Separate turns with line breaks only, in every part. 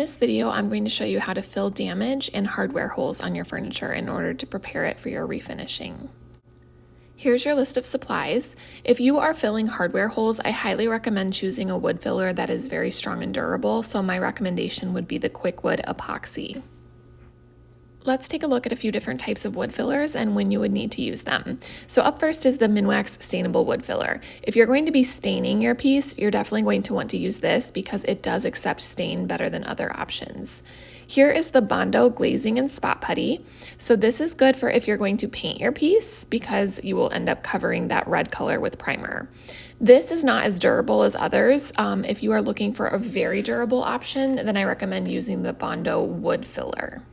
this video, I'm going to show you how to fill damage and hardware holes on your furniture in order to prepare it for your refinishing. Here's your list of supplies. If you are filling hardware holes, I highly recommend choosing a wood filler that is very strong and durable, so my recommendation would be the Quickwood Epoxy. Let's take a look at a few different types of wood fillers and when you would need to use them. So up first is the Minwax Stainable Wood Filler. If you're going to be staining your piece, you're definitely going to want to use this because it does accept stain better than other options. Here is the Bondo Glazing and Spot Putty. So this is good for if you're going to paint your piece because you will end up covering that red color with primer. This is not as durable as others. If you are looking for a very durable option, then I recommend using the Bondo Wood Filler.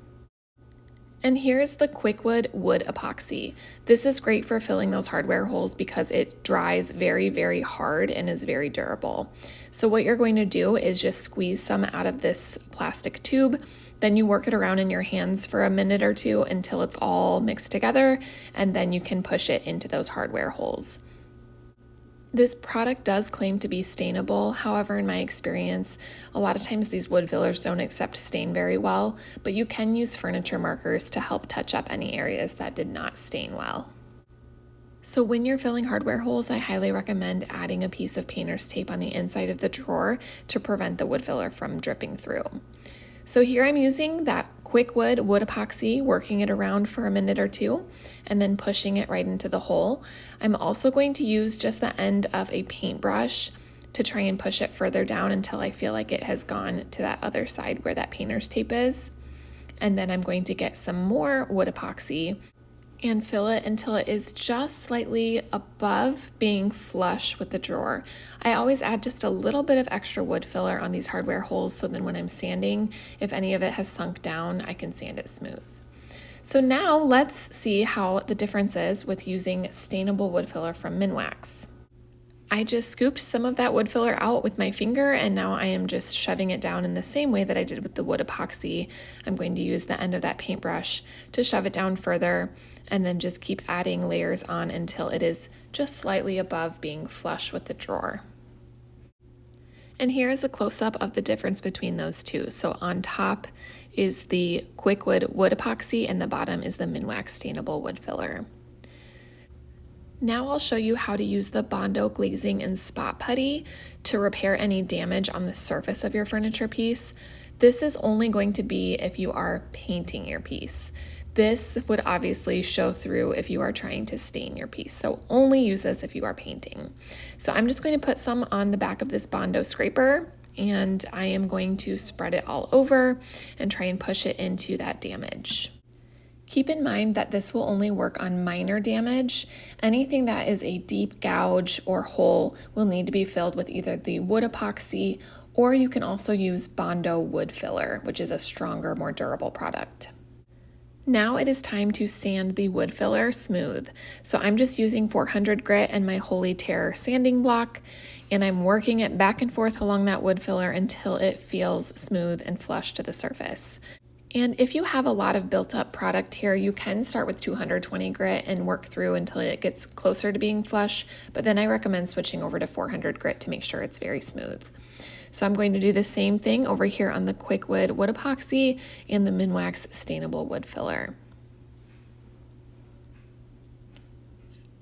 And here's the Quickwood Wood Epoxy. This is great for filling those hardware holes because it dries very, very hard and is very durable. So what you're going to do is just squeeze some out of this plastic tube, then you work it around in your hands for a minute or two until it's all mixed together, and then you can push it into those hardware holes. This product does claim to be stainable. However, in my experience, a lot of times these wood fillers don't accept stain very well, but you can use furniture markers to help touch up any areas that did not stain well. So when you're filling hardware holes, I highly recommend adding a piece of painter's tape on the inside of the drawer to prevent the wood filler from dripping through. So here I'm using that Quickwood wood epoxy, working it around for a minute or two, and then pushing it right into the hole. I'm also going to use just the end of a paintbrush to try and push it further down until I feel like it has gone to that other side where that painter's tape is. And then I'm going to get some more wood epoxy and fill it until it is just slightly above being flush with the drawer. I always add just a little bit of extra wood filler on these hardware holes so then when I'm sanding, if any of it has sunk down, I can sand it smooth. So now let's see how the difference is with using stainable wood filler from Minwax. I just scooped some of that wood filler out with my finger and now I am just shoving it down in the same way that I did with the wood epoxy. I'm going to use the end of that paintbrush to shove it down further and then just keep adding layers on until it is just slightly above being flush with the drawer. And here is a close-up of the difference between those two. So on top is the Quickwood wood epoxy and the bottom is the Minwax Stainable Wood Filler. Now I'll show you how to use the Bondo Glazing and Spot Putty to repair any damage on the surface of your furniture piece. This is only going to be if you are painting your piece. This would obviously show through if you are trying to stain your piece, so only use this if you are painting. So I'm just going to put some on the back of this Bondo scraper and I am going to spread it all over and try and push it into that damage. Keep in mind that this will only work on minor damage. Anything that is a deep gouge or hole will need to be filled with either the wood epoxy or you can also use Bondo wood filler, which is a stronger, more durable product. Now it is time to sand the wood filler smooth. So I'm just using 400 grit and my Holy Terror sanding block, and I'm working it back and forth along that wood filler until it feels smooth and flush to the surface. And if you have a lot of built up product here, you can start with 220 grit and work through until it gets closer to being flush, but then I recommend switching over to 400 grit to make sure it's very smooth. So I'm going to do the same thing over here on the Quickwood wood epoxy and the Minwax Stainable Wood Filler.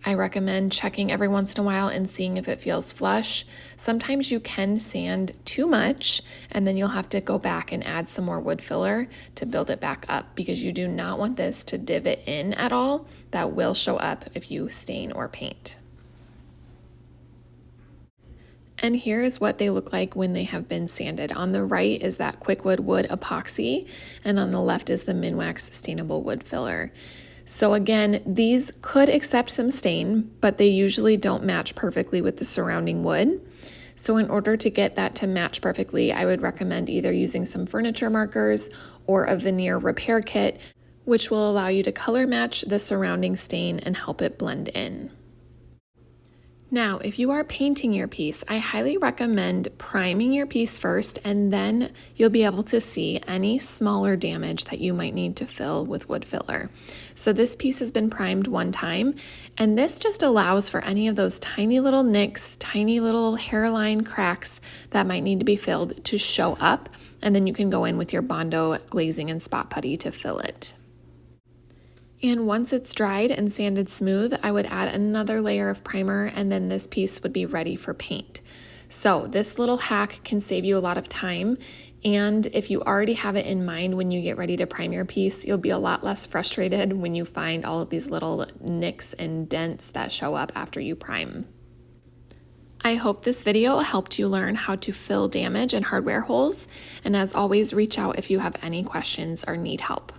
I recommend checking every once in a while and seeing if it feels flush. Sometimes you can sand too much and then you'll have to go back and add some more wood filler to build it back up because you do not want this to divot in at all. That will show up if you stain or paint. And here is what they look like when they have been sanded. On the right is that Quickwood wood epoxy, and on the left is the Minwax Stainable Wood Filler. So again, these could accept some stain, but they usually don't match perfectly with the surrounding wood. So in order to get that to match perfectly, I would recommend either using some furniture markers or a veneer repair kit, which will allow you to color match the surrounding stain and help it blend in. Now, if you are painting your piece, I highly recommend priming your piece first, and then you'll be able to see any smaller damage that you might need to fill with wood filler. So this piece has been primed one time, and this just allows for any of those tiny little nicks, tiny little hairline cracks that might need to be filled to show up, and then you can go in with your Bondo glazing and spot putty to fill it. And once it's dried and sanded smooth, I would add another layer of primer, and then this piece would be ready for paint. So this little hack can save you a lot of time, and if you already have it in mind when you get ready to prime your piece, you'll be a lot less frustrated when you find all of these little nicks and dents that show up after you prime. I hope this video helped you learn how to fill damage and hardware holes, and as always, reach out if you have any questions or need help.